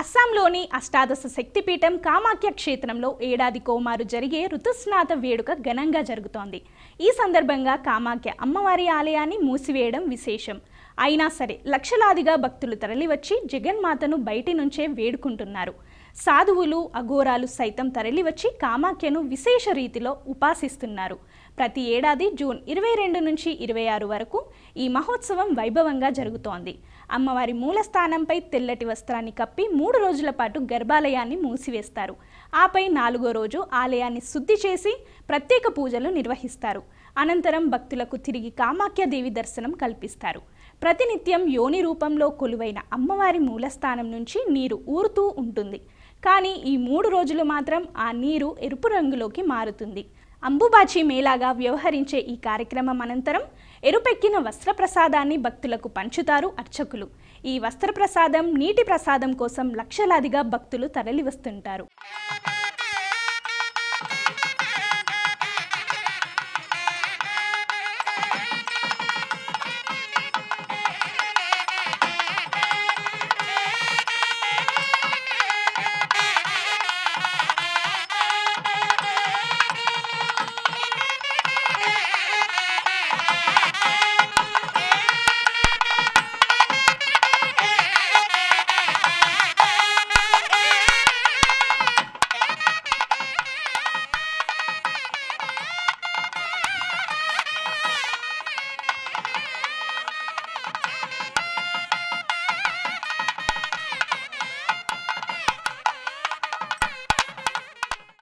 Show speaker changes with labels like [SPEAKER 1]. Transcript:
[SPEAKER 1] అస్సాంలోని అష్టాదశ శక్తిపీఠం కామాఖ్య క్షేత్రంలో ఏడాది కోమారు జరిగే ఋతుస్నాత వేడుక ఘనంగా జరుగుతోంది. ఈ సందర్భంగా కామాఖ్య అమ్మవారి ఆలయాన్ని మూసివేయడం విశేషం. అయినా సరే లక్షలాదిగా భక్తులు తరలివచ్చి జగన్మాతను బయటి నుంచే వేడుకుంటున్నారు. సాధువులు, అఘోరాలు సైతం తరలివచ్చి కామాఖ్యను విశేష రీతిలో ఉపాసిస్తున్నారు. ప్రతి ఏడాది జూన్ 22 నుంచి 26 వరకు ఈ మహోత్సవం వైభవంగా జరుగుతోంది. అమ్మవారి మూలస్థానంపై తెల్లటి వస్త్రాన్ని కప్పి 3 రోజుల పాటు గర్భాలయాన్ని మూసివేస్తారు. ఆపై 4వ రోజు ఆలయాన్ని శుద్ధి చేసి ప్రత్యేక పూజలు నిర్వహిస్తారు. అనంతరం భక్తులకు తిరిగి కామాఖ్యాదేవి దర్శనం కల్పిస్తారు. ప్రతినిత్యం యోని రూపంలో కొలువైన అమ్మవారి మూలస్థానం నుంచి నీరు ఊరుతూ ఉంటుంది. కానీ ఈ 3 రోజులు మాత్రం ఆ నీరు ఎరుపు రంగులోకి మారుతుంది. అంబుబాచి మేళాగా వ్యవహరించే ఈ కార్యక్రమం అనంతరం ఎరుపెక్కిన వస్త్రప్రసాదాన్ని భక్తులకు పంచుతారు అర్చకులు. ఈ వస్త్రప్రసాదం, నీటి ప్రసాదం కోసం లక్షలాదిగా భక్తులు తరలివస్తుంటారు.